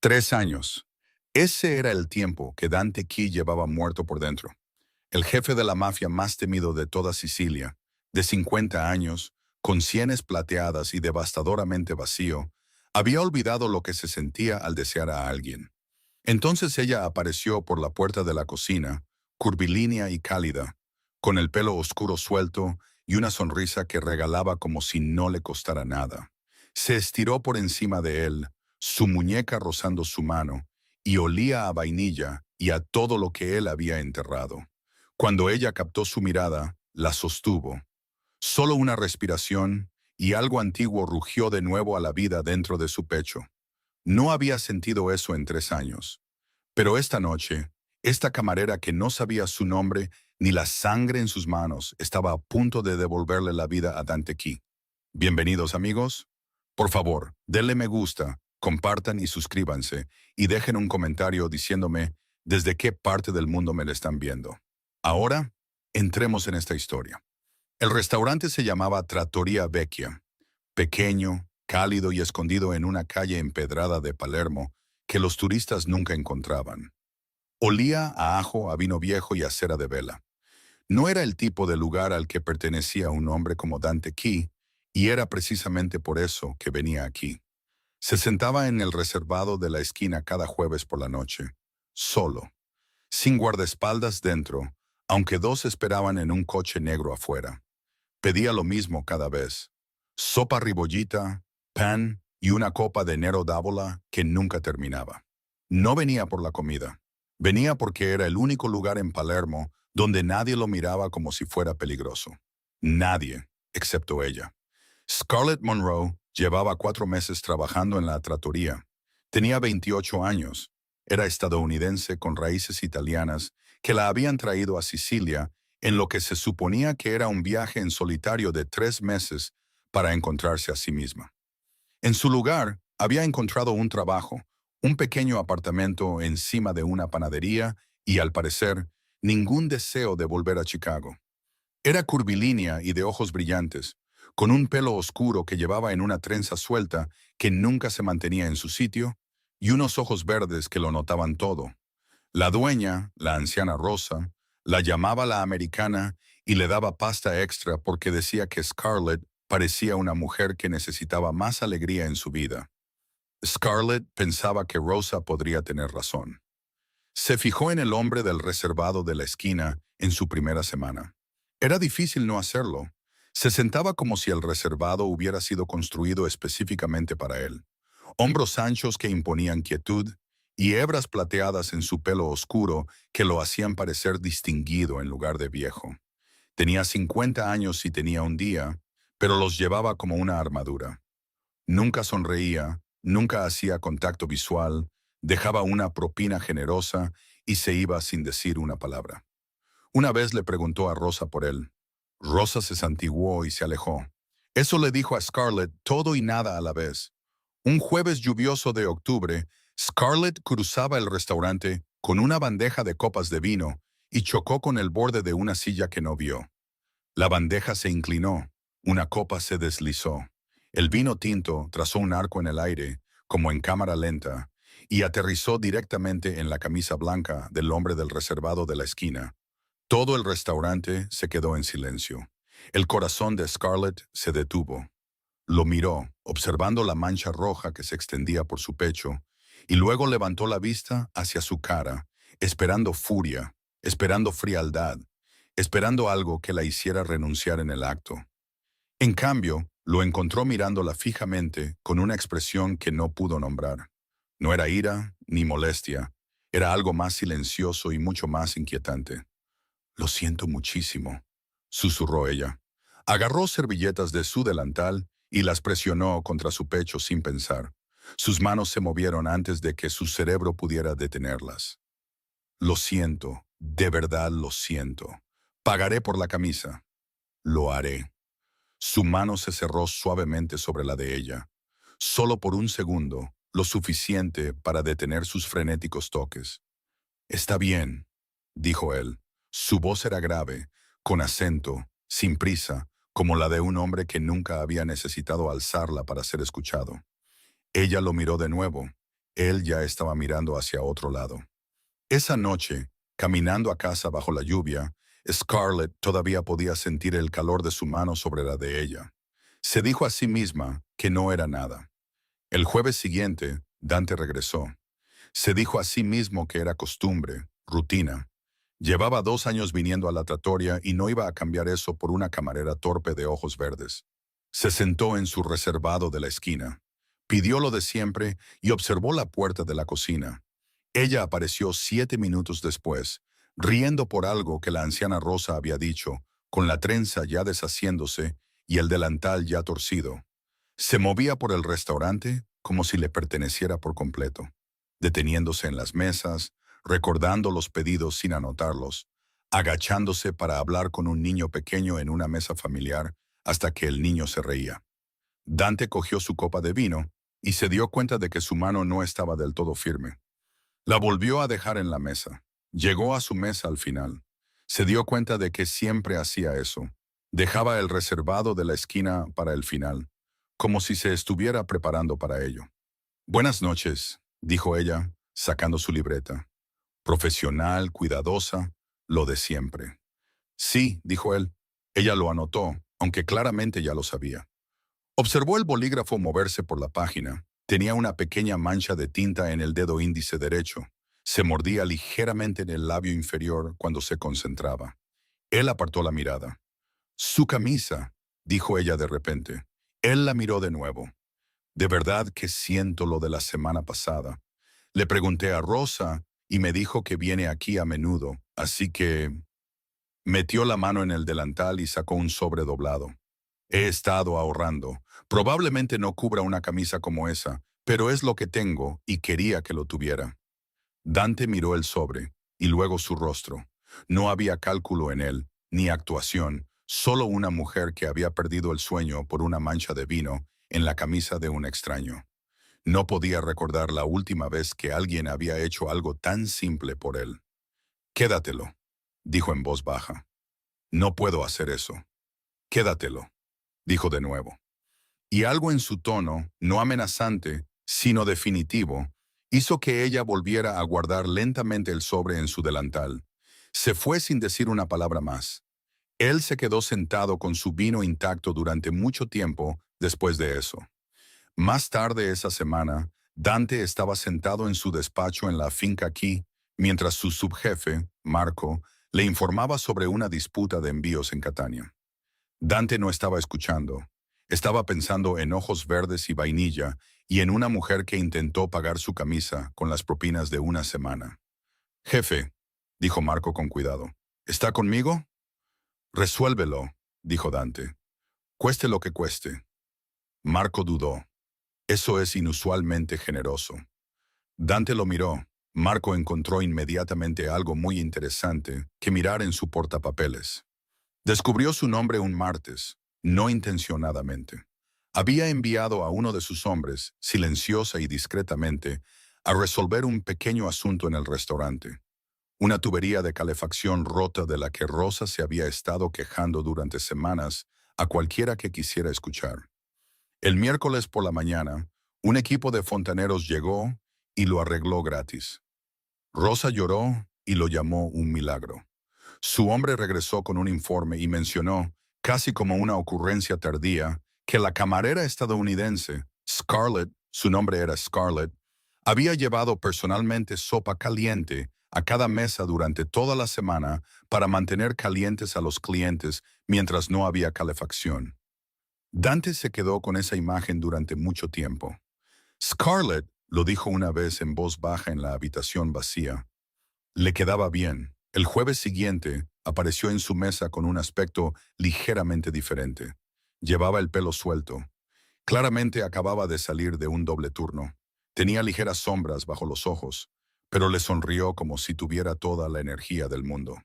3 años. Ese era el tiempo que Dante Key llevaba muerto por dentro. El jefe de la mafia más temido de toda Sicilia, de 50 años, con sienes plateadas y devastadoramente vacío, había olvidado lo que se sentía al desear a alguien. Entonces ella apareció por la puerta de la cocina, curvilínea y cálida, con el pelo oscuro suelto y una sonrisa que regalaba como si no le costara nada. Se estiró por encima de él, su muñeca rozando su mano, y olía a vainilla y a todo lo que él había enterrado. Cuando ella captó su mirada, la sostuvo. Solo una respiración, y algo antiguo rugió de nuevo a la vida dentro de su pecho. No había sentido eso en 3 años. Pero esta noche, esta camarera que no sabía su nombre ni la sangre en sus manos estaba a punto de devolverle la vida a Dante Key. Bienvenidos, amigos. Por favor, denle me gusta, compartan y suscríbanse, y dejen un comentario diciéndome desde qué parte del mundo me lo están viendo. Ahora, entremos en esta historia. El restaurante se llamaba Trattoria Vecchia, pequeño, cálido y escondido en una calle empedrada de Palermo que los turistas nunca encontraban. Olía a ajo, a vino viejo y a cera de vela. No era el tipo de lugar al que pertenecía un hombre como Dante Key, y era precisamente por eso que venía aquí. Se sentaba en el reservado de la esquina cada jueves por la noche, solo, sin guardaespaldas dentro, aunque dos esperaban en un coche negro afuera. Pedía lo mismo cada vez: sopa ribollita, pan y una copa de Nero d'Avola que nunca terminaba. No venía por la comida. Venía porque era el único lugar en Palermo donde nadie lo miraba como si fuera peligroso. Nadie, excepto ella. Scarlett Monroe llevaba 4 meses trabajando en la trattoria. Tenía 28 años. Era estadounidense con raíces italianas que la habían traído a Sicilia en lo que se suponía que era un viaje en solitario de 3 meses para encontrarse a sí misma. En su lugar, había encontrado un trabajo, un pequeño apartamento encima de una panadería y, al parecer, ningún deseo de volver a Chicago. Era curvilínea y de ojos brillantes, con un pelo oscuro que llevaba en una trenza suelta que nunca se mantenía en su sitio, y unos ojos verdes que lo notaban todo. La dueña, la anciana Rosa, la llamaba la americana y le daba pasta extra porque decía que Scarlett parecía una mujer que necesitaba más alegría en su vida. Scarlett pensaba que Rosa podría tener razón. Se fijó en el hombre del reservado de la esquina en su primera semana. Era difícil no hacerlo. Se sentaba como si el reservado hubiera sido construido específicamente para él. Hombros anchos que imponían quietud y hebras plateadas en su pelo oscuro que lo hacían parecer distinguido en lugar de viejo. Tenía 50 años y tenía un día, pero los llevaba como una armadura. Nunca sonreía, nunca hacía contacto visual, dejaba una propina generosa y se iba sin decir una palabra. Una vez le preguntó a Rosa por él. Rosa se santiguó y se alejó. Eso le dijo a Scarlett todo y nada a la vez. Un jueves lluvioso de octubre, Scarlett cruzaba el restaurante con una bandeja de copas de vino y chocó con el borde de una silla que no vio. La bandeja se inclinó, una copa se deslizó. El vino tinto trazó un arco en el aire, como en cámara lenta, y aterrizó directamente en la camisa blanca del hombre del reservado de la esquina. Todo el restaurante se quedó en silencio. El corazón de Scarlett se detuvo. Lo miró, observando la mancha roja que se extendía por su pecho, y luego levantó la vista hacia su cara, esperando furia, esperando frialdad, esperando algo que la hiciera renunciar en el acto. En cambio, lo encontró mirándola fijamente con una expresión que no pudo nombrar. No era ira ni molestia, era algo más silencioso y mucho más inquietante. «Lo siento muchísimo», susurró ella. Agarró servilletas de su delantal y las presionó contra su pecho sin pensar. Sus manos se movieron antes de que su cerebro pudiera detenerlas. «Lo siento, de verdad lo siento. Pagaré por la camisa. Lo haré». Su mano se cerró suavemente sobre la de ella, solo por un segundo, lo suficiente para detener sus frenéticos toques. «Está bien», dijo él. Su voz era grave, con acento, sin prisa, como la de un hombre que nunca había necesitado alzarla para ser escuchado. Ella lo miró de nuevo. Él ya estaba mirando hacia otro lado. Esa noche, caminando a casa bajo la lluvia, Scarlett todavía podía sentir el calor de su mano sobre la de ella. Se dijo a sí misma que no era nada. El jueves siguiente, Dante regresó. Se dijo a sí mismo que era costumbre, rutina. Llevaba 2 años viniendo a la trattoria y no iba a cambiar eso por una camarera torpe de ojos verdes. Se sentó en su reservado de la esquina. Pidió lo de siempre y observó la puerta de la cocina. Ella apareció 7 minutos después, riendo por algo que la anciana Rosa había dicho, con la trenza ya deshaciéndose y el delantal ya torcido. Se movía por el restaurante como si le perteneciera por completo, deteniéndose en las mesas, recordando los pedidos sin anotarlos, agachándose para hablar con un niño pequeño en una mesa familiar hasta que el niño se reía. Dante cogió su copa de vino y se dio cuenta de que su mano no estaba del todo firme. La volvió a dejar en la mesa. Llegó a su mesa al final. Se dio cuenta de que siempre hacía eso. Dejaba el reservado de la esquina para el final, como si se estuviera preparando para ello. Buenas noches, dijo ella, sacando su libreta. Profesional, cuidadosa, lo de siempre. Sí, dijo él. Ella lo anotó, aunque claramente ya lo sabía. Observó el bolígrafo moverse por la página. Tenía una pequeña mancha de tinta en el dedo índice derecho. Se mordía ligeramente en el labio inferior cuando se concentraba. Él apartó la mirada. Su camisa, dijo ella de repente. Él la miró de nuevo. De verdad que siento lo de la semana pasada. Le pregunté a Rosa y me dijo que viene aquí a menudo, así que... Metió la mano en el delantal y sacó un sobre doblado. He estado ahorrando. Probablemente no cubra una camisa como esa, pero es lo que tengo y quería que lo tuviera. Dante miró el sobre y luego su rostro. No había cálculo en él, ni actuación, solo una mujer que había perdido el sueño por una mancha de vino en la camisa de un extraño. No podía recordar la última vez que alguien había hecho algo tan simple por él. Quédatelo, dijo en voz baja. No puedo hacer eso. Quédatelo, dijo de nuevo. Y algo en su tono, no amenazante, sino definitivo, hizo que ella volviera a guardar lentamente el sobre en su delantal. Se fue sin decir una palabra más. Él se quedó sentado con su vino intacto durante mucho tiempo después de eso. Más tarde esa semana, Dante estaba sentado en su despacho en la finca aquí, mientras su subjefe, Marco, le informaba sobre una disputa de envíos en Catania. Dante no estaba escuchando. Estaba pensando en ojos verdes y vainilla y en una mujer que intentó pagar su camisa con las propinas de una semana. Jefe, dijo Marco con cuidado, ¿está conmigo? Resuélvelo, dijo Dante. Cueste lo que cueste. Marco dudó. Eso es inusualmente generoso. Dante lo miró. Marco encontró inmediatamente algo muy interesante que mirar en su portapapeles. Descubrió su nombre un martes, no intencionadamente. Había enviado a uno de sus hombres, silenciosa y discretamente, a resolver un pequeño asunto en el restaurante. Una tubería de calefacción rota de la que Rosa se había estado quejando durante semanas a cualquiera que quisiera escuchar. El miércoles por la mañana, un equipo de fontaneros llegó y lo arregló gratis. Rosa lloró y lo llamó un milagro. Su hombre regresó con un informe y mencionó, casi como una ocurrencia tardía, que la camarera estadounidense, Scarlett, su nombre era Scarlett, había llevado personalmente sopa caliente a cada mesa durante toda la semana para mantener calientes a los clientes mientras no había calefacción. Dante se quedó con esa imagen durante mucho tiempo. Scarlett, lo dijo una vez en voz baja en la habitación vacía. Le quedaba bien. El jueves siguiente apareció en su mesa con un aspecto ligeramente diferente. Llevaba el pelo suelto. Claramente acababa de salir de un doble turno. Tenía ligeras sombras bajo los ojos, pero le sonrió como si tuviera toda la energía del mundo.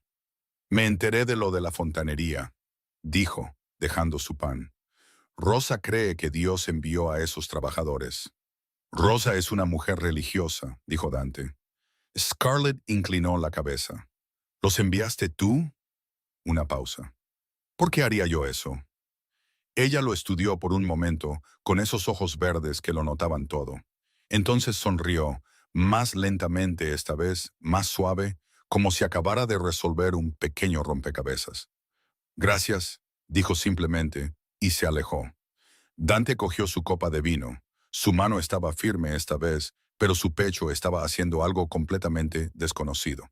Me enteré de lo de la fontanería, dijo, dejando su pan. Rosa cree que Dios envió a esos trabajadores. Rosa es una mujer religiosa, dijo Dante. Scarlett inclinó la cabeza. ¿Los enviaste tú? Una pausa. ¿Por qué haría yo eso? Ella lo estudió por un momento, con esos ojos verdes que lo notaban todo. Entonces sonrió, más lentamente esta vez, más suave, como si acabara de resolver un pequeño rompecabezas. Gracias, dijo simplemente, y se alejó. Dante cogió su copa de vino. Su mano estaba firme esta vez, pero su pecho estaba haciendo algo completamente desconocido.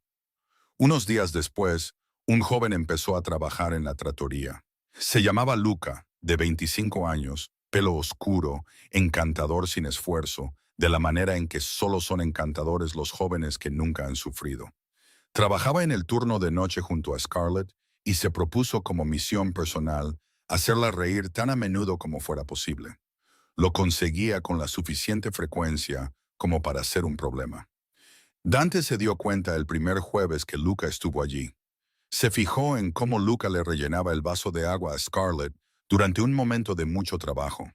Unos días después, un joven empezó a trabajar en la trattoria. Se llamaba Luca, de 25 años, pelo oscuro, encantador sin esfuerzo, de la manera en que solo son encantadores los jóvenes que nunca han sufrido. Trabajaba en el turno de noche junto a Scarlett y se propuso como misión personal hacerla reír tan a menudo como fuera posible. Lo conseguía con la suficiente frecuencia como para ser un problema. Dante se dio cuenta el primer jueves que Luca estuvo allí. Se fijó en cómo Luca le rellenaba el vaso de agua a Scarlett durante un momento de mucho trabajo.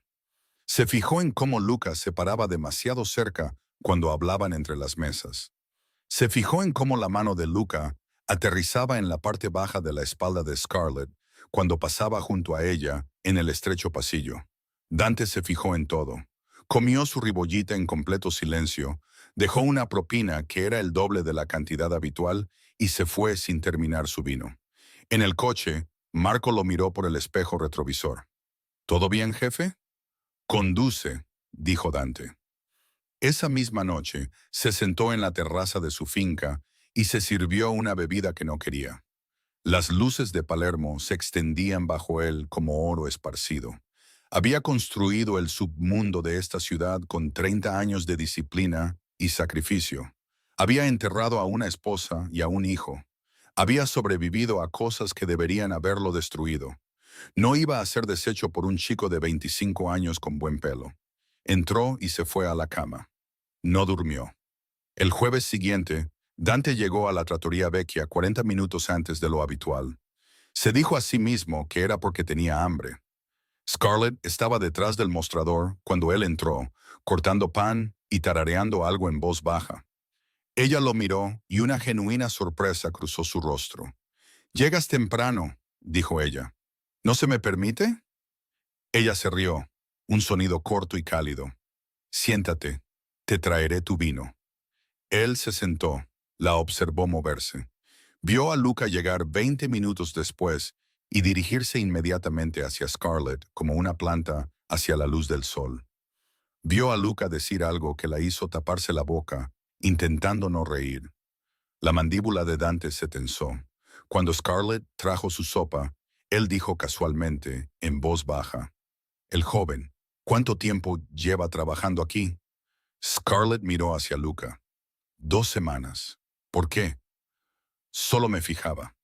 Se fijó en cómo Luca se paraba demasiado cerca cuando hablaban entre las mesas. Se fijó en cómo la mano de Luca aterrizaba en la parte baja de la espalda de Scarlett cuando pasaba junto a ella en el estrecho pasillo. Dante se fijó en todo. Comió su ribollita en completo silencio, dejó una propina que era el doble de la cantidad habitual y se fue sin terminar su vino. En el coche, Marco lo miró por el espejo retrovisor. ¿Todo bien, jefe? Conduce, dijo Dante. Esa misma noche, se sentó en la terraza de su finca y se sirvió una bebida que no quería. Las luces de Palermo se extendían bajo él como oro esparcido. Había construido el submundo de esta ciudad con 30 años de disciplina y sacrificio. Había enterrado a una esposa y a un hijo. Había sobrevivido a cosas que deberían haberlo destruido. No iba a ser deshecho por un chico de 25 años con buen pelo. Entró y se fue a la cama. No durmió. El jueves siguiente, Dante llegó a la trattoria Vecchia 40 minutos antes de lo habitual. Se dijo a sí mismo que era porque tenía hambre. Scarlett estaba detrás del mostrador cuando él entró, cortando pan y tarareando algo en voz baja. Ella lo miró y una genuina sorpresa cruzó su rostro. «Llegas temprano», dijo ella. «¿No se me permite?» Ella se rió, un sonido corto y cálido. «Siéntate, te traeré tu vino». Él se sentó, la observó moverse. Vio a Luca llegar 20 minutos después y dirigirse inmediatamente hacia Scarlett como una planta hacia la luz del sol. Vio a Luca decir algo que la hizo taparse la boca, intentando no reír. La mandíbula de Dante se tensó. Cuando Scarlett trajo su sopa, él dijo casualmente, en voz baja, «El joven, ¿cuánto tiempo lleva trabajando aquí?» Scarlett miró hacia Luca. «2 semanas. ¿Por qué?» Solo me fijaba.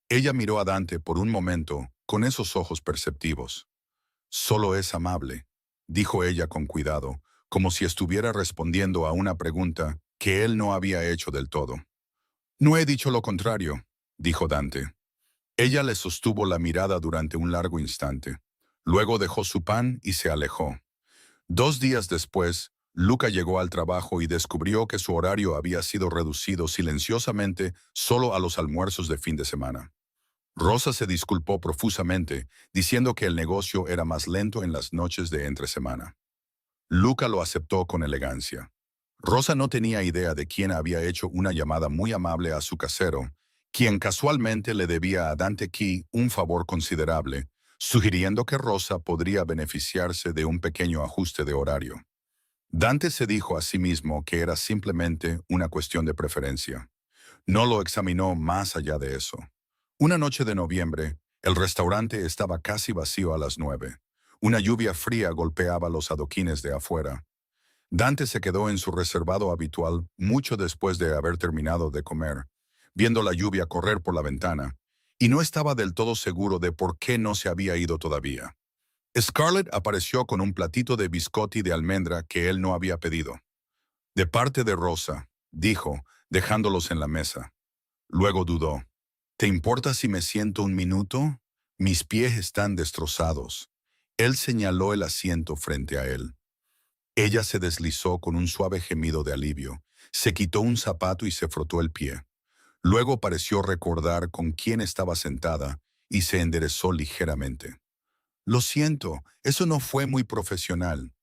Ella miró a Dante por un momento con esos ojos perceptivos. «Solo es amable», dijo ella con cuidado, como si estuviera respondiendo a una pregunta que él no había hecho del todo. «No he dicho lo contrario», dijo Dante. Ella le sostuvo la mirada durante un largo instante. Luego dejó su pan y se alejó. 2 días después, Luca llegó al trabajo y descubrió que su horario había sido reducido silenciosamente solo a los almuerzos de fin de semana. Rosa se disculpó profusamente, diciendo que el negocio era más lento en las noches de entre semana. Luca lo aceptó con elegancia. Rosa no tenía idea de quién había hecho una llamada muy amable a su casero, quien casualmente le debía a Dante Key un favor considerable, sugiriendo que Rosa podría beneficiarse de un pequeño ajuste de horario. Dante se dijo a sí mismo que era simplemente una cuestión de preferencia. No lo examinó más allá de eso. Una noche de noviembre, el restaurante estaba casi vacío a las 9. Una lluvia fría golpeaba los adoquines de afuera. Dante se quedó en su reservado habitual mucho después de haber terminado de comer, viendo la lluvia correr por la ventana, y no estaba del todo seguro de por qué no se había ido todavía. Scarlett apareció con un platito de biscotti de almendra que él no había pedido. «De parte de Rosa», dijo, dejándolos en la mesa. Luego dudó. «¿Te importa si me siento un minuto? Mis pies están destrozados». Él señaló el asiento frente a él. Ella se deslizó con un suave gemido de alivio, se quitó un zapato y se frotó el pie. Luego pareció recordar con quién estaba sentada y se enderezó ligeramente. «Lo siento, eso no fue muy profesional».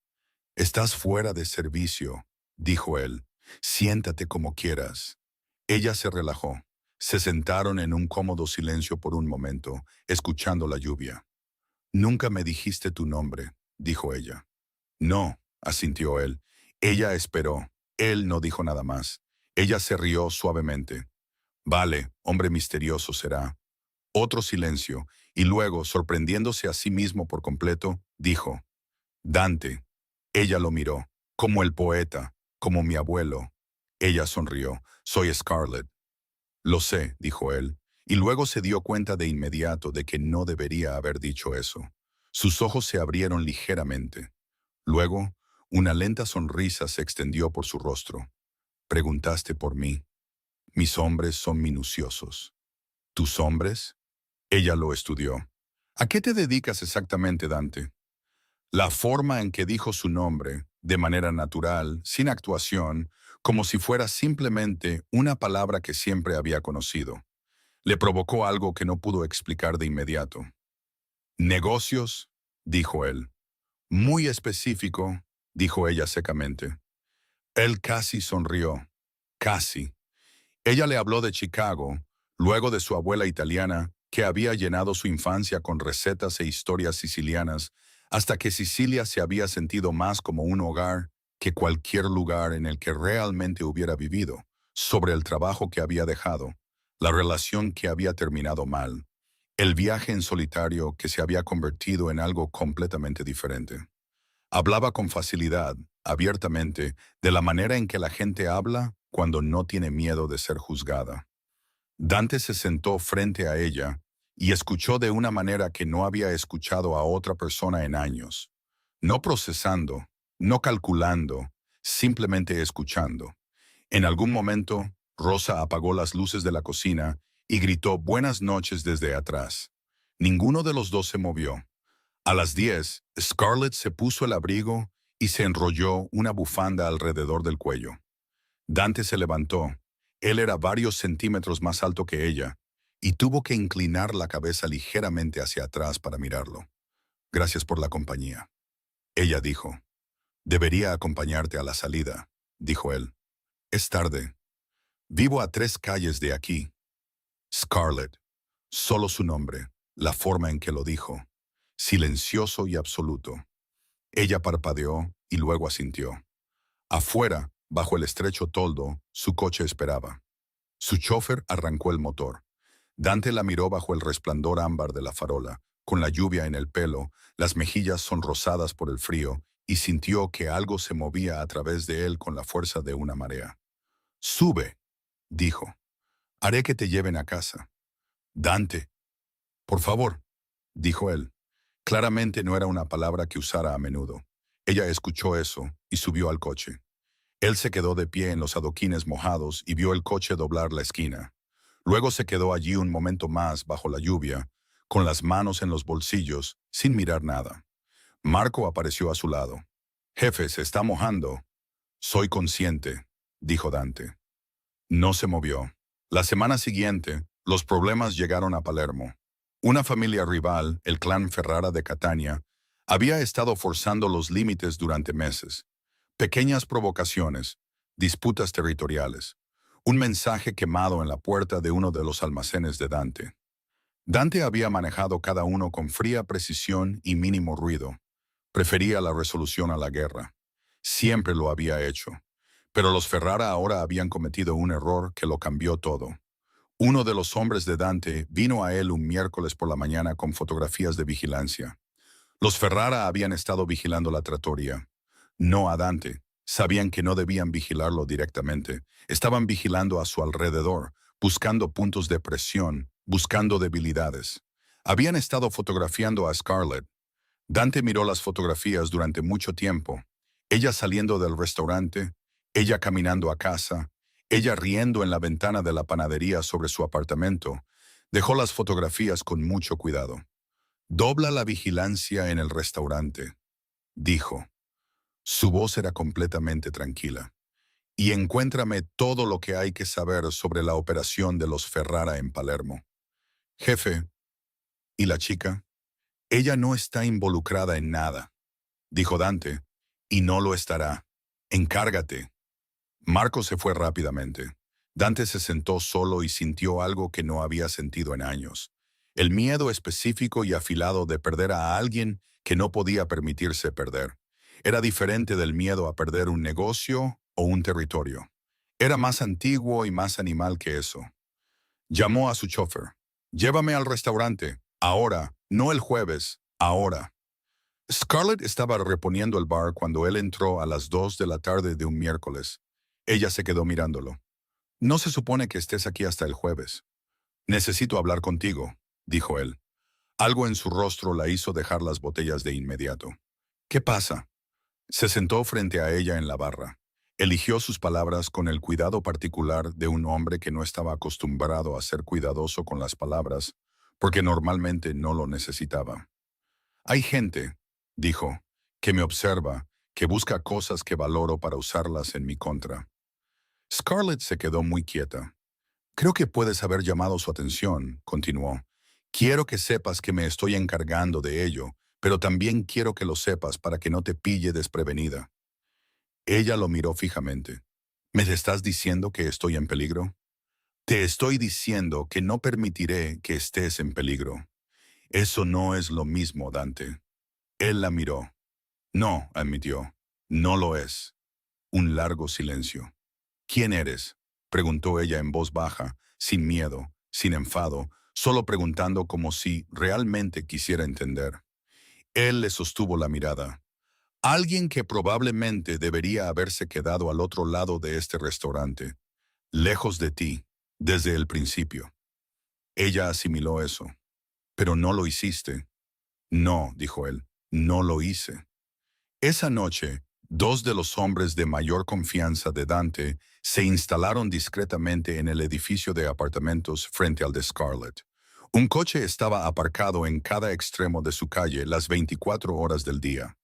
«Estás fuera de servicio», dijo él. Siéntate como quieras. Ella se relajó. Se sentaron en un cómodo silencio por un momento, escuchando la lluvia. Nunca me dijiste tu nombre, dijo ella. No, asintió él. Ella esperó. Él no dijo nada más. Ella se rió suavemente. Vale, hombre misterioso será. Otro silencio, y luego, sorprendiéndose a sí mismo por completo, dijo, Dante. Ella lo miró, como el poeta, como mi abuelo. Ella sonrió. Soy Scarlett. Lo sé, dijo él, y luego se dio cuenta de inmediato de que no debería haber dicho eso. Sus ojos se abrieron ligeramente. Luego, una lenta sonrisa se extendió por su rostro. Preguntaste por mí. Mis hombres son minuciosos. ¿Tus hombres? Ella lo estudió. ¿A qué te dedicas exactamente, Dante? La forma en que dijo su nombre, de manera natural, sin actuación, como si fuera simplemente una palabra que siempre había conocido, le provocó algo que no pudo explicar de inmediato. Negocios, dijo él. Muy específico, dijo ella secamente. Él casi sonrió. Casi. Ella le habló de Chicago, luego de su abuela italiana, que había llenado su infancia con recetas e historias sicilianas, hasta que Sicilia se había sentido más como un hogar que cualquier lugar en el que realmente hubiera vivido, sobre el trabajo que había dejado, la relación que había terminado mal, el viaje en solitario que se había convertido en algo completamente diferente. Hablaba con facilidad, abiertamente, de la manera en que la gente habla cuando no tiene miedo de ser juzgada. Dante se sentó frente a ella y escuchó de una manera que no había escuchado a otra persona en años. No procesando, no calculando, simplemente escuchando. En algún momento, Rosa apagó las luces de la cocina y gritó buenas noches desde atrás. Ninguno de los dos se movió. A las 10, Scarlett se puso el abrigo y se enrolló una bufanda alrededor del cuello. Dante se levantó. Él era varios centímetros más alto que ella, y tuvo que inclinar la cabeza ligeramente hacia atrás para mirarlo. Gracias por la compañía. Ella dijo. Debería acompañarte a la salida, dijo él. Es tarde. Vivo a 3 calles de aquí. Scarlett. Solo su nombre, la forma en que lo dijo. Silencioso y absoluto. Ella parpadeó y luego asintió. Afuera, bajo el estrecho toldo, su coche esperaba. Su chofer arrancó el motor. Dante la miró bajo el resplandor ámbar de la farola, con la lluvia en el pelo, las mejillas sonrosadas por el frío, y sintió que algo se movía a través de él con la fuerza de una marea. «Sube», dijo. «Haré que te lleven a casa». «Dante». «Por favor», dijo él. Claramente no era una palabra que usara a menudo. Ella escuchó eso y subió al coche. Él se quedó de pie en los adoquines mojados y vio el coche doblar la esquina. Luego se quedó allí un momento más bajo la lluvia, con las manos en los bolsillos, sin mirar nada. Marco apareció a su lado. «Jefe, se está mojando». «Soy consciente», dijo Dante. No se movió. La semana siguiente, los problemas llegaron a Palermo. Una familia rival, el clan Ferrara de Catania, había estado forzando los límites durante meses. Pequeñas provocaciones, disputas territoriales, un mensaje quemado en la puerta de uno de los almacenes de Dante. Dante había manejado cada uno con fría precisión y mínimo ruido. Prefería la resolución a la guerra. Siempre lo había hecho. Pero los Ferrara ahora habían cometido un error que lo cambió todo. Uno de los hombres de Dante vino a él un miércoles por la mañana con fotografías de vigilancia. Los Ferrara habían estado vigilando la trattoria. No a Dante. Sabían que no debían vigilarlo directamente. Estaban vigilando a su alrededor, buscando puntos de presión, buscando debilidades. Habían estado fotografiando a Scarlett. Dante miró las fotografías durante mucho tiempo. Ella saliendo del restaurante, ella caminando a casa, ella riendo en la ventana de la panadería sobre su apartamento. Dejó las fotografías con mucho cuidado. «Dobla la vigilancia en el restaurante», dijo. Su voz era completamente tranquila. «Y encuéntrame todo lo que hay que saber sobre la operación de los Ferrara en Palermo». «Jefe, ¿y la chica?» «Ella no está involucrada en nada», dijo Dante, «y no lo estará. Encárgate». Marco se fue rápidamente. Dante se sentó solo y sintió algo que no había sentido en años. El miedo específico y afilado de perder a alguien que no podía permitirse perder. Era diferente del miedo a perder un negocio o un territorio. Era más antiguo y más animal que eso. Llamó a su chofer. Llévame al restaurante. Ahora, no el jueves, ahora. Scarlett estaba reponiendo el bar cuando él entró a las 2 de la tarde de un miércoles. Ella se quedó mirándolo. No se supone que estés aquí hasta el jueves. Necesito hablar contigo, dijo él. Algo en su rostro la hizo dejar las botellas de inmediato. ¿Qué pasa? Se sentó frente a ella en la barra. Eligió sus palabras con el cuidado particular de un hombre que no estaba acostumbrado a ser cuidadoso con las palabras, porque normalmente no lo necesitaba. Hay gente, dijo, que me observa, que busca cosas que valoro para usarlas en mi contra. Scarlett se quedó muy quieta. Creo que puedes haber llamado su atención, continuó. Quiero que sepas que me estoy encargando de ello, pero también quiero que lo sepas para que no te pille desprevenida. Ella lo miró fijamente. ¿Me estás diciendo que estoy en peligro? Te estoy diciendo que no permitiré que estés en peligro. Eso no es lo mismo, Dante. Él la miró. No, admitió. No lo es. Un largo silencio. ¿Quién eres? Preguntó ella en voz baja, sin miedo, sin enfado, solo preguntando como si realmente quisiera entender. Él le sostuvo la mirada. Alguien que probablemente debería haberse quedado al otro lado de este restaurante, lejos de ti, desde el principio. Ella asimiló eso. Pero no lo hiciste. No, dijo él, no lo hice. Esa noche, dos de los hombres de mayor confianza de Dante se instalaron discretamente en el edificio de apartamentos frente al de Scarlett. Un coche estaba aparcado en cada extremo de su calle las 24 horas del día.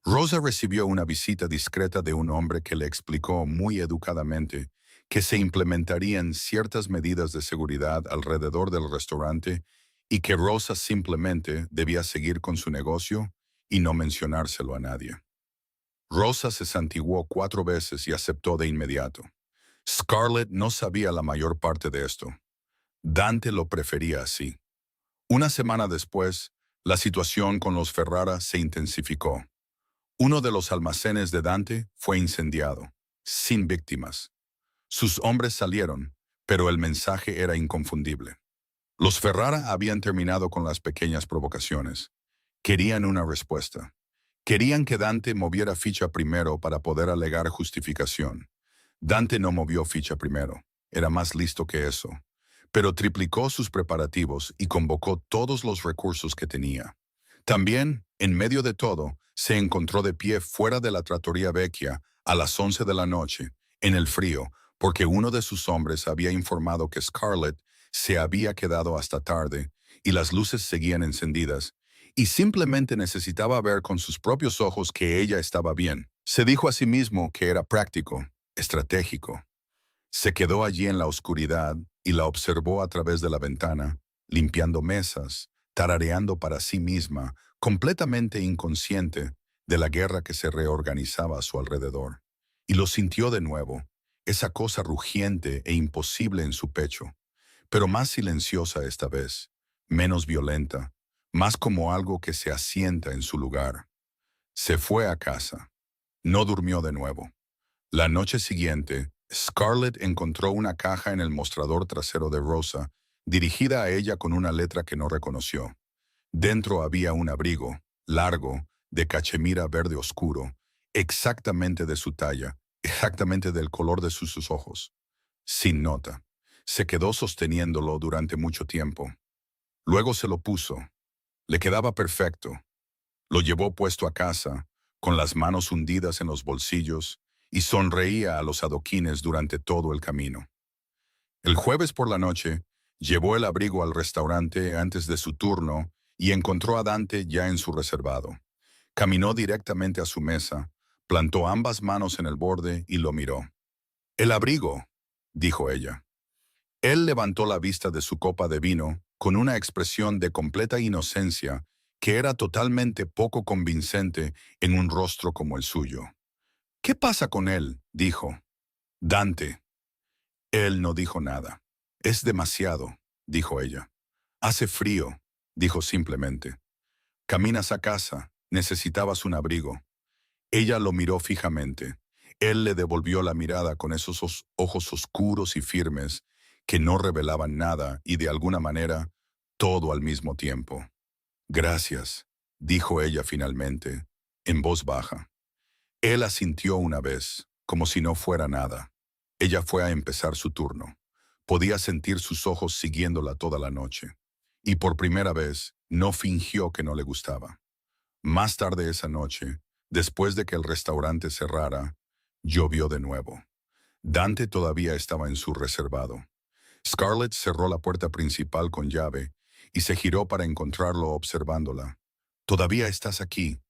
Rosa recibió una visita discreta de un hombre que le explicó muy educadamente que se implementarían ciertas medidas de seguridad alrededor del restaurante y que Rosa simplemente debía seguir con su negocio y no mencionárselo a nadie. Rosa se santiguó 4 veces y aceptó de inmediato. Scarlett no sabía la mayor parte de esto. Dante lo prefería así. Una semana después, la situación con los Ferrara se intensificó. Uno de los almacenes de Dante fue incendiado, sin víctimas. Sus hombres salieron, pero el mensaje era inconfundible. Los Ferrara habían terminado con las pequeñas provocaciones. Querían una respuesta. Querían que Dante moviera ficha primero para poder alegar justificación. Dante no movió ficha primero. Era más listo que eso. Pero triplicó sus preparativos y convocó todos los recursos que tenía. También, en medio de todo, se encontró de pie fuera de la trattoria vecchia a las 11 de la noche, en el frío, porque uno de sus hombres había informado que Scarlett se había quedado hasta tarde y las luces seguían encendidas, y simplemente necesitaba ver con sus propios ojos que ella estaba bien. Se dijo a sí mismo que era práctico, estratégico. Se quedó allí en la oscuridad y la observó a través de la ventana, limpiando mesas, tarareando para sí misma, completamente inconsciente de la guerra que se reorganizaba a su alrededor. Y lo sintió de nuevo, esa cosa rugiente e imposible en su pecho, pero más silenciosa esta vez, menos violenta, más como algo que se asienta en su lugar. Se fue a casa. No durmió de nuevo. La noche siguiente, Scarlett encontró una caja en el mostrador trasero de Rosa, dirigida a ella con una letra que no reconoció. Dentro había un abrigo, largo, de cachemira verde oscuro, exactamente de su talla, exactamente del color de sus ojos. Sin nota. Se quedó sosteniéndolo durante mucho tiempo. Luego se lo puso. Le quedaba perfecto. Lo llevó puesto a casa, con las manos hundidas en los bolsillos, y sonreía a los adoquines durante todo el camino. El jueves por la noche, llevó el abrigo al restaurante antes de su turno y encontró a Dante ya en su reservado. Caminó directamente a su mesa, plantó ambas manos en el borde y lo miró. «El abrigo», dijo ella. Él levantó la vista de su copa de vino con una expresión de completa inocencia que era totalmente poco convincente en un rostro como el suyo. «¿Qué pasa con él?», dijo. Dante. Él no dijo nada. Es demasiado, dijo ella. Hace frío, dijo simplemente. Caminas a casa, necesitabas un abrigo. Ella lo miró fijamente. Él le devolvió la mirada con esos ojos oscuros y firmes que no revelaban nada y de alguna manera todo al mismo tiempo. Gracias, dijo ella finalmente, en voz baja. Él asintió una vez, como si no fuera nada. Ella fue a empezar su turno. Podía sentir sus ojos siguiéndola toda la noche. Y por primera vez, no fingió que no le gustaba. Más tarde esa noche, después de que el restaurante cerrara, llovió de nuevo. Dante todavía estaba en su reservado. Scarlett cerró la puerta principal con llave y se giró para encontrarlo observándola. «Todavía estás aquí»,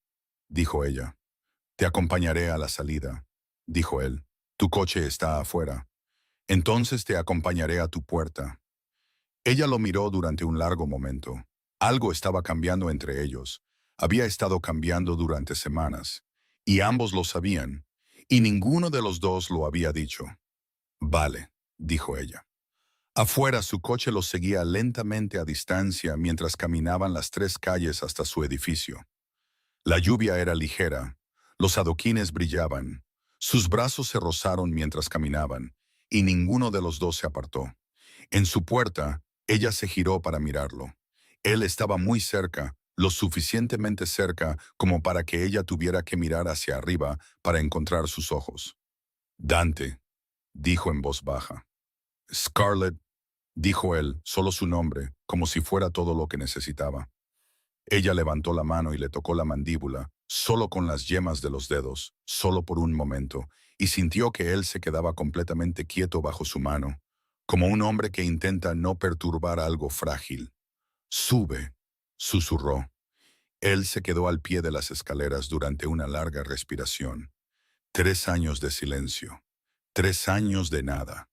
dijo ella. «Te acompañaré a la salida», dijo él. «Tu coche está afuera. Entonces te acompañaré a tu puerta». Ella lo miró durante un largo momento. Algo estaba cambiando entre ellos. Había estado cambiando durante semanas. Y ambos lo sabían. Y ninguno de los dos lo había dicho. «Vale», dijo ella. Afuera su coche los seguía lentamente a distancia mientras caminaban las 3 calles hasta su edificio. La lluvia era ligera, los adoquines brillaban, sus brazos se rozaron mientras caminaban, y ninguno de los dos se apartó. En su puerta, ella se giró para mirarlo. Él estaba muy cerca, lo suficientemente cerca como para que ella tuviera que mirar hacia arriba para encontrar sus ojos. «Dante», dijo en voz baja. «Scarlett», dijo él, solo su nombre, como si fuera todo lo que necesitaba. Ella levantó la mano y le tocó la mandíbula, solo con las yemas de los dedos, solo por un momento, y sintió que él se quedaba completamente quieto bajo su mano, como un hombre que intenta no perturbar algo frágil. «Sube», susurró. Él se quedó al pie de las escaleras durante una larga respiración. 3 años de silencio. 3 años de nada.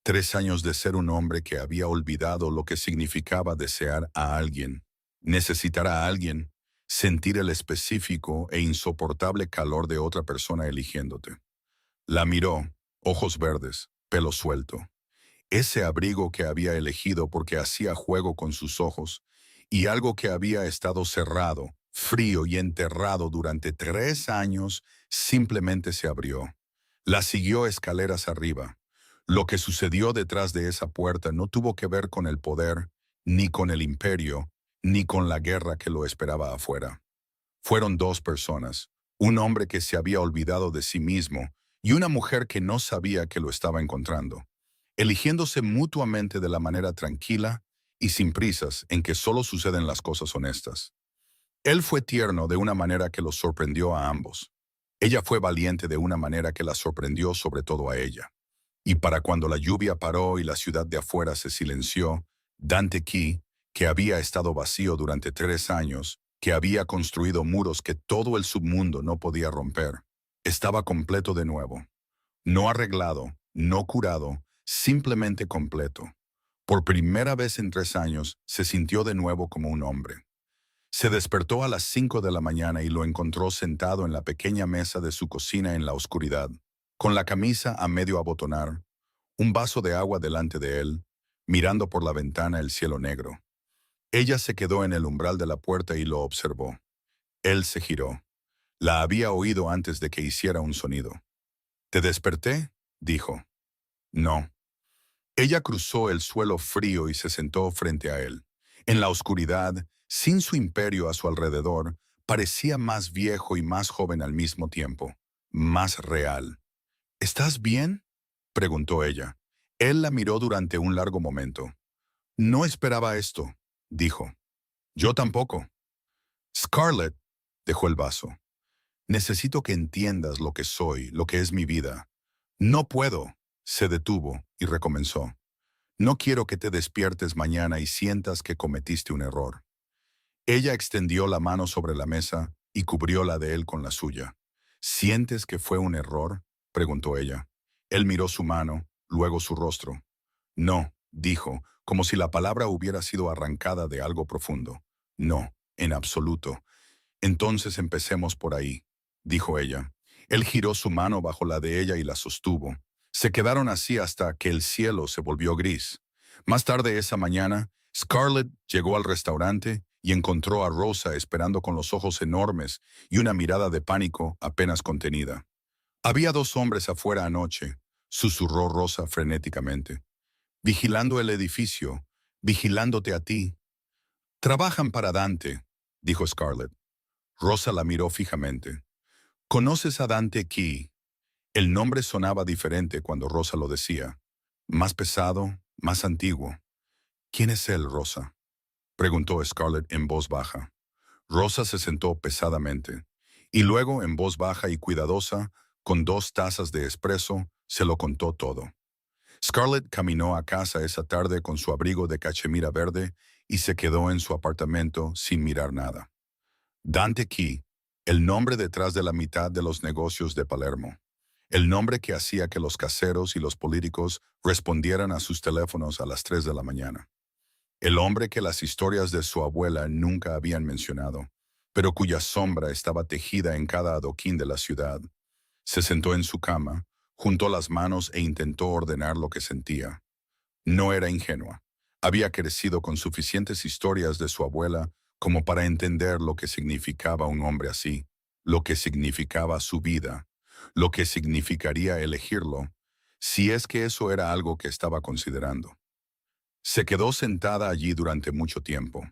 3 años de ser un hombre que había olvidado lo que significaba desear a alguien, necesitar a alguien, sentir el específico e insoportable calor de otra persona eligiéndote. La miró, ojos verdes, pelo suelto. Ese abrigo que había elegido porque hacía juego con sus ojos, y algo que había estado cerrado, frío y enterrado durante 3 años, simplemente se abrió. La siguió escaleras arriba. Lo que sucedió detrás de esa puerta no tuvo que ver con el poder, ni con el imperio, ni con la guerra que lo esperaba afuera. Fueron 2 personas, un hombre que se había olvidado de sí mismo y una mujer que no sabía que lo estaba encontrando, eligiéndose mutuamente de la manera tranquila y sin prisas en que solo suceden las cosas honestas. Él fue tierno de una manera que los sorprendió a ambos. Ella fue valiente de una manera que la sorprendió sobre todo a ella. Y para cuando la lluvia paró y la ciudad de afuera se silenció, Dante Key, que había estado vacío durante 3 años, que había construido muros que todo el submundo no podía romper, estaba completo de nuevo. No arreglado, no curado, simplemente completo. Por primera vez en 3 años, se sintió de nuevo como un hombre. Se despertó a las 5 de la mañana y lo encontró sentado en la pequeña mesa de su cocina en la oscuridad, con la camisa a medio abotonar, un vaso de agua delante de él, mirando por la ventana el cielo negro. Ella se quedó en el umbral de la puerta y lo observó. Él se giró. La había oído antes de que hiciera un sonido. «¿Te desperté?», dijo. «No». Ella cruzó el suelo frío y se sentó frente a él. En la oscuridad, sin su imperio a su alrededor, parecía más viejo y más joven al mismo tiempo, más real. «¿Estás bien?», preguntó ella. Él la miró durante un largo momento. «No esperaba esto», dijo. «Yo tampoco». «Scarlett», dejó el vaso. «Necesito que entiendas lo que soy, lo que es mi vida». «No puedo», se detuvo y recomenzó. «No quiero que te despiertes mañana y sientas que cometiste un error». Ella extendió la mano sobre la mesa y cubrió la de él con la suya. «¿Sientes que fue un error?», preguntó ella. Él miró su mano, luego su rostro. «No», dijo, como si la palabra hubiera sido arrancada de algo profundo. «No, en absoluto». «Entonces empecemos por ahí», dijo ella. Él giró su mano bajo la de ella y la sostuvo. Se quedaron así hasta que el cielo se volvió gris. Más tarde esa mañana, Scarlett llegó al restaurante y encontró a Rosa esperando con los ojos enormes y una mirada de pánico apenas contenida. Había dos hombres afuera anoche, susurró Rosa frenéticamente. Vigilando el edificio, vigilándote a ti. Trabajan para Dante, dijo Scarlett. Rosa la miró fijamente. ¿Conoces a Dante Key? El nombre sonaba diferente cuando Rosa lo decía. Más pesado, más antiguo. ¿Quién es él, Rosa? Preguntó Scarlett en voz baja. Rosa se sentó pesadamente, y luego, en voz baja y cuidadosa, con 2 tazas de espresso, se lo contó todo. Scarlett caminó a casa esa tarde con su abrigo de cachemira verde y se quedó en su apartamento sin mirar nada. Dante Key, el nombre detrás de la mitad de los negocios de Palermo. El nombre que hacía que los caseros y los políticos respondieran a sus teléfonos a las 3 de la mañana. El hombre que las historias de su abuela nunca habían mencionado, pero cuya sombra estaba tejida en cada adoquín de la ciudad. Se sentó en su cama, juntó las manos e intentó ordenar lo que sentía. No era ingenua. Había crecido con suficientes historias de su abuela como para entender lo que significaba un hombre así, lo que significaba su vida, lo que significaría elegirlo, si es que eso era algo que estaba considerando. Se quedó sentada allí durante mucho tiempo.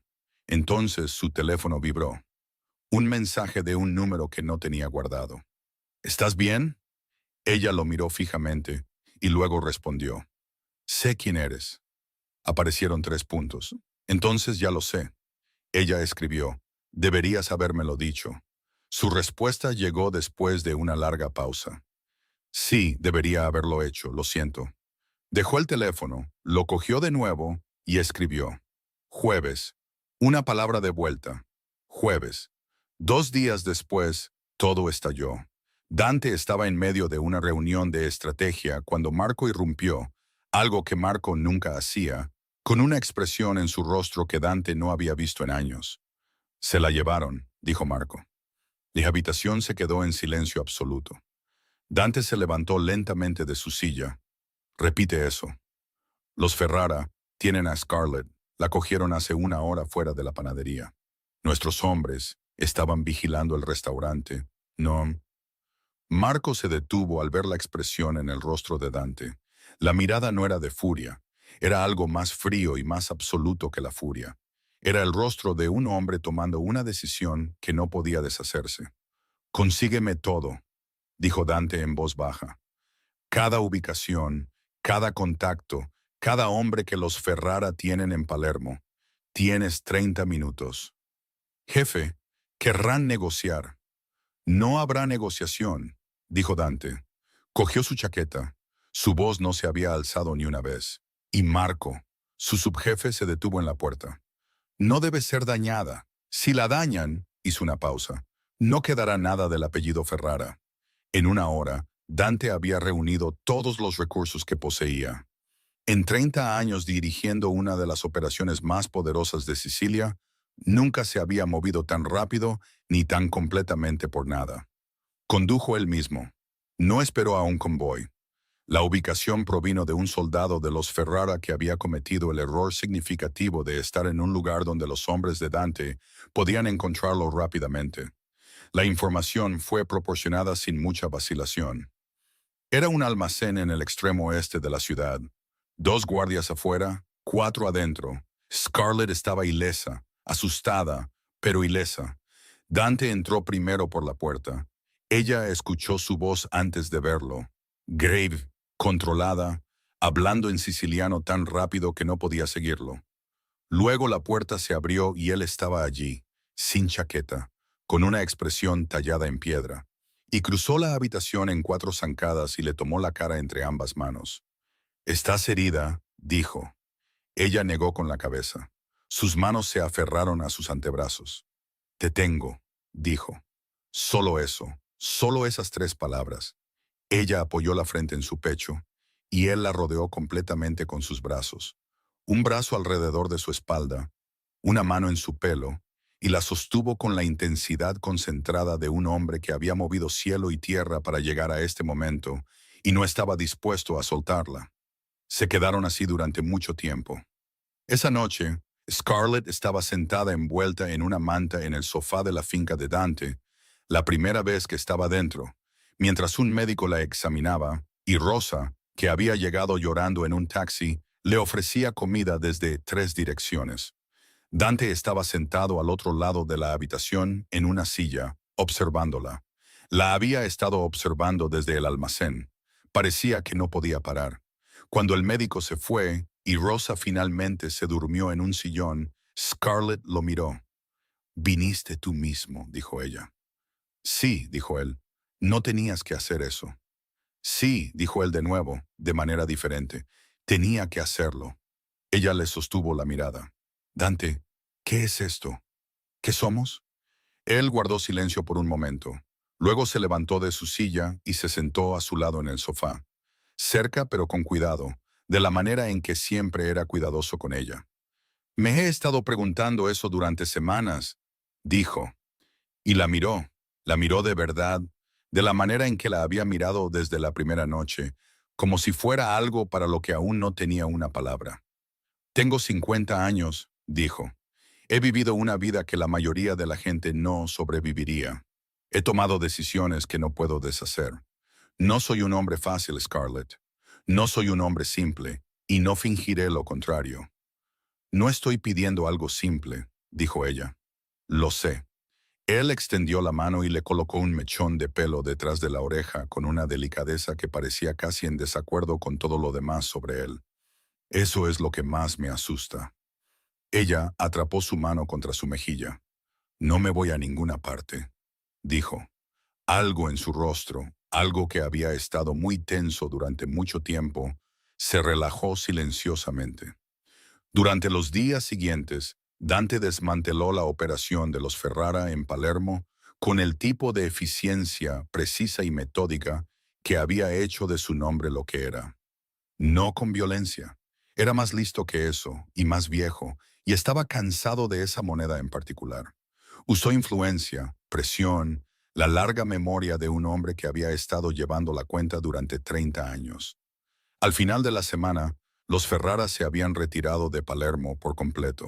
Entonces su teléfono vibró. Un mensaje de un número que no tenía guardado. ¿Estás bien? Ella lo miró fijamente y luego respondió. Sé quién eres. Aparecieron 3 puntos. Entonces ya lo sé. Ella escribió. Deberías habérmelo dicho. Su respuesta llegó después de una larga pausa. Sí, debería haberlo hecho, lo siento. Dejó el teléfono, lo cogió de nuevo y escribió. Jueves. Una palabra de vuelta. Jueves. 2 días después, todo estalló. Dante estaba en medio de una reunión de estrategia cuando Marco irrumpió, algo que Marco nunca hacía, con una expresión en su rostro que Dante no había visto en años. Se la llevaron, dijo Marco. La habitación se quedó en silencio absoluto. Dante se levantó lentamente de su silla. Repite eso. Los Ferrara tienen a Scarlett. La cogieron hace 1 hora fuera de la panadería. Nuestros hombres estaban vigilando el restaurante. No. Marco se detuvo al ver la expresión en el rostro de Dante. La mirada no era de furia. Era algo más frío y más absoluto que la furia. Era el rostro de un hombre tomando una decisión que no podía deshacerse. Consígueme todo, dijo Dante en voz baja. Cada ubicación, cada contacto, cada hombre que los Ferrara tienen en Palermo. Tienes 30 minutos. Jefe, querrán negociar. No habrá negociación, dijo Dante. Cogió su chaqueta. Su voz no se había alzado ni una vez. Y Marco, su subjefe, se detuvo en la puerta. No debe ser dañada. Si la dañan, hizo una pausa, no quedará nada del apellido Ferrara. En 1 hora, Dante había reunido todos los recursos que poseía. En 30 años dirigiendo una de las operaciones más poderosas de Sicilia, nunca se había movido tan rápido ni tan completamente por nada. Condujo él mismo. No esperó a un convoy. La ubicación provino de un soldado de los Ferrara que había cometido el error significativo de estar en un lugar donde los hombres de Dante podían encontrarlo rápidamente. La información fue proporcionada sin mucha vacilación. Era un almacén en el extremo oeste de la ciudad. 2 guardias afuera, 4 adentro. Scarlett estaba ilesa, asustada, pero ilesa. Dante entró primero por la puerta. Ella escuchó su voz antes de verlo. Grave, controlada, hablando en siciliano tan rápido que no podía seguirlo. Luego la puerta se abrió y él estaba allí, sin chaqueta, con una expresión tallada en piedra, y cruzó la habitación en 4 zancadas y le tomó la cara entre ambas manos. «¿Estás herida?», dijo. Ella negó con la cabeza. Sus manos se aferraron a sus antebrazos. «Te tengo», dijo. Solo eso, solo esas 3 palabras. Ella apoyó la frente en su pecho, y él la rodeó completamente con sus brazos. Un brazo alrededor de su espalda, una mano en su pelo, y la sostuvo con la intensidad concentrada de un hombre que había movido cielo y tierra para llegar a este momento y no estaba dispuesto a soltarla. Se quedaron así durante mucho tiempo. Esa noche, Scarlett estaba sentada envuelta en una manta en el sofá de la finca de Dante, la primera vez que estaba dentro, mientras un médico la examinaba, y Rosa, que había llegado llorando en un taxi, le ofrecía comida desde 3 direcciones. Dante estaba sentado al otro lado de la habitación en una silla, observándola. La había estado observando desde el almacén. Parecía que no podía parar. Cuando el médico se fue y Rosa finalmente se durmió en un sillón, Scarlett lo miró. «Viniste tú mismo», dijo ella. «Sí», dijo él. «No tenías que hacer eso». «Sí», dijo él de nuevo, de manera diferente. «Tenía que hacerlo». Ella le sostuvo la mirada. «Dante, ¿qué es esto? ¿Qué somos?» Él guardó silencio por un momento. Luego se levantó de su silla y se sentó a su lado en el sofá. Cerca pero con cuidado, de la manera en que siempre era cuidadoso con ella. «Me he estado preguntando eso durante semanas», dijo. Y la miró de verdad, de la manera en que la había mirado desde la primera noche, como si fuera algo para lo que aún no tenía una palabra. «Tengo 50 años», dijo. «He vivido una vida que la mayoría de la gente no sobreviviría. He tomado decisiones que no puedo deshacer. No soy un hombre fácil, Scarlett. No soy un hombre simple, y no fingiré lo contrario». «No estoy pidiendo algo simple», dijo ella. «Lo sé». Él extendió la mano y le colocó un mechón de pelo detrás de la oreja con una delicadeza que parecía casi en desacuerdo con todo lo demás sobre él. «Eso es lo que más me asusta». Ella atrapó su mano contra su mejilla. «No me voy a ninguna parte», dijo. Algo en su rostro, algo que había estado muy tenso durante mucho tiempo, se relajó silenciosamente. Durante los días siguientes, Dante desmanteló la operación de los Ferrara en Palermo con el tipo de eficiencia precisa y metódica que había hecho de su nombre lo que era. No con violencia. Era más listo que eso, y más viejo, y estaba cansado de esa moneda en particular. Usó influencia, presión, la larga memoria de un hombre que había estado llevando la cuenta durante 30 años. Al final de la semana, los Ferrara se habían retirado de Palermo por completo.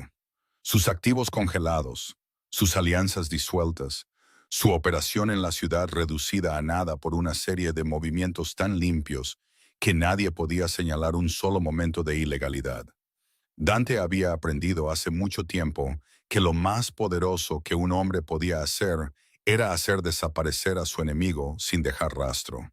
Sus activos congelados, sus alianzas disueltas, su operación en la ciudad reducida a nada por una serie de movimientos tan limpios que nadie podía señalar un solo momento de ilegalidad. Dante había aprendido hace mucho tiempo que lo más poderoso que un hombre podía hacer era hacer desaparecer a su enemigo sin dejar rastro.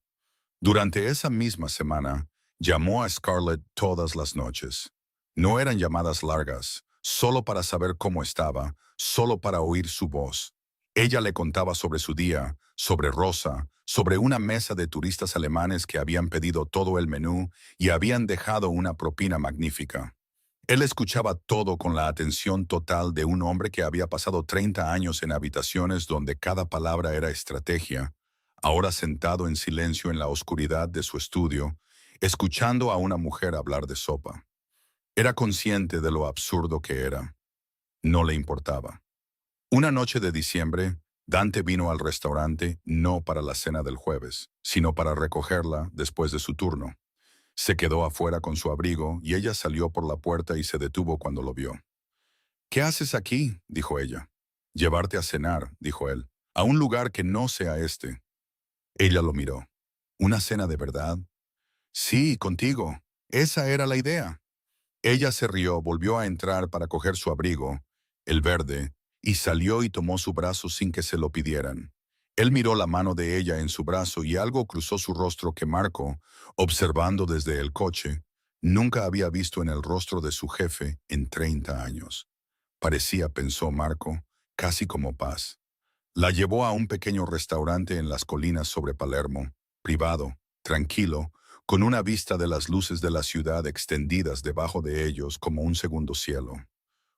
Durante esa misma semana, llamó a Scarlett todas las noches. No eran llamadas largas, solo para saber cómo estaba, solo para oír su voz. Ella le contaba sobre su día, sobre Rosa, sobre una mesa de turistas alemanes que habían pedido todo el menú y habían dejado una propina magnífica. Él escuchaba todo con la atención total de un hombre que había pasado 30 años en habitaciones donde cada palabra era estrategia, ahora sentado en silencio en la oscuridad de su estudio, escuchando a una mujer hablar de sopa. Era consciente de lo absurdo que era. No le importaba. Una noche de diciembre, Dante vino al restaurante no para la cena del jueves, sino para recogerla después de su turno. Se quedó afuera con su abrigo y ella salió por la puerta y se detuvo cuando lo vio. «¿Qué haces aquí?», dijo ella. «Llevarte a cenar», dijo él, «a un lugar que no sea este». Ella lo miró. «¿Una cena de verdad?» «Sí, contigo. Esa era la idea». Ella se rió, volvió a entrar para coger su abrigo, el verde, y salió y tomó su brazo sin que se lo pidieran. Él miró la mano de ella en su brazo y algo cruzó su rostro que Marco, observando desde el coche, nunca había visto en el rostro de su jefe en 30 años. Parecía, pensó Marco, casi como paz. La llevó a un pequeño restaurante en las colinas sobre Palermo, privado, tranquilo, con una vista de las luces de la ciudad extendidas debajo de ellos como un segundo cielo.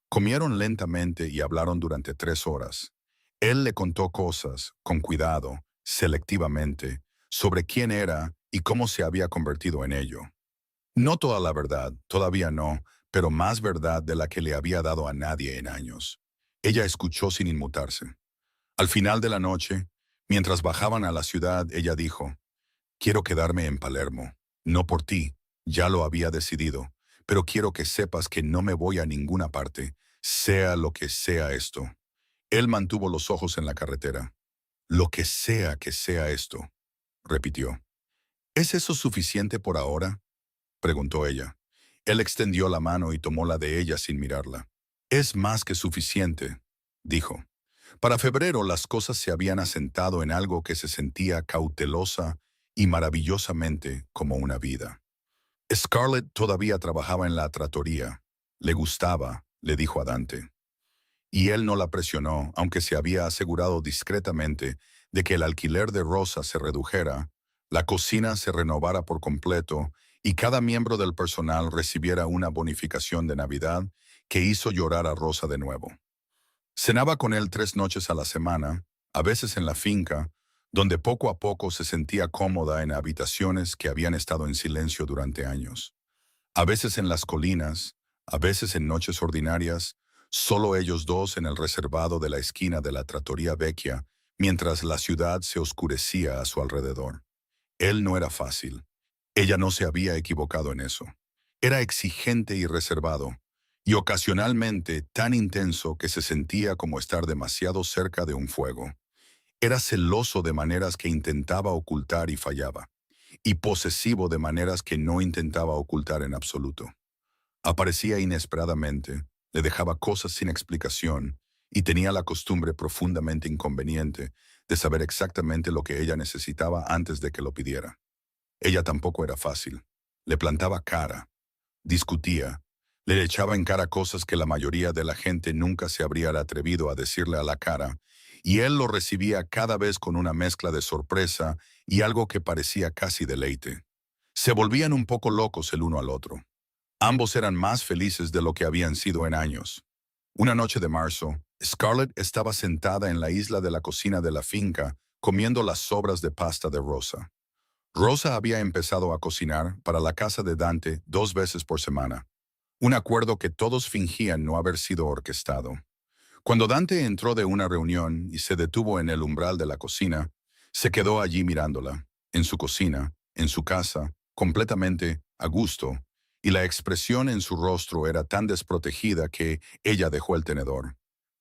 Comieron lentamente y hablaron durante 3 horas. Él le contó cosas, con cuidado, selectivamente, sobre quién era y cómo se había convertido en ello. No toda la verdad, todavía no, pero más verdad de la que le había dado a nadie en años. Ella escuchó sin inmutarse. Al final de la noche, mientras bajaban a la ciudad, ella dijo, Quiero quedarme en Palermo. No por ti, ya lo había decidido, pero quiero que sepas que no me voy a ninguna parte, sea lo que sea esto. Él mantuvo los ojos en la carretera. Lo que sea esto, repitió. ¿Es eso suficiente por ahora? Preguntó ella. Él extendió la mano y tomó la de ella sin mirarla. Es más que suficiente, dijo. Para febrero las cosas se habían asentado en algo que se sentía cautelosa y maravillosamente como una vida. Scarlett todavía trabajaba en la trattoria. Le gustaba, le dijo a Dante. Y él no la presionó, aunque se había asegurado discretamente de que el alquiler de Rosa se redujera, la cocina se renovara por completo y cada miembro del personal recibiera una bonificación de Navidad que hizo llorar a Rosa de nuevo. Cenaba con él 3 noches a la semana, a veces en la finca, donde poco a poco se sentía cómoda en habitaciones que habían estado en silencio durante años. A veces en las colinas, a veces en noches ordinarias, solo ellos dos en el reservado de la esquina de la trattoria vecchia, mientras la ciudad se oscurecía a su alrededor. Él no era fácil. Ella no se había equivocado en eso. Era exigente y reservado, y ocasionalmente tan intenso que se sentía como estar demasiado cerca de un fuego. Era celoso de maneras que intentaba ocultar y fallaba, y posesivo de maneras que no intentaba ocultar en absoluto. Aparecía inesperadamente, le dejaba cosas sin explicación, y tenía la costumbre profundamente inconveniente de saber exactamente lo que ella necesitaba antes de que lo pidiera. Ella tampoco era fácil. Le plantaba cara, discutía, le echaba en cara cosas que la mayoría de la gente nunca se habría atrevido a decirle a la cara, y él lo recibía cada vez con una mezcla de sorpresa y algo que parecía casi deleite. Se volvían un poco locos el uno al otro. Ambos eran más felices de lo que habían sido en años. Una noche de marzo, Scarlett estaba sentada en la isla de la cocina de la finca, comiendo las sobras de pasta de Rosa. Rosa había empezado a cocinar para la casa de Dante 2 veces por semana, un acuerdo que todos fingían no haber sido orquestado. Cuando Dante entró de una reunión y se detuvo en el umbral de la cocina, se quedó allí mirándola, en su cocina, en su casa, completamente a gusto, y la expresión en su rostro era tan desprotegida que ella dejó el tenedor.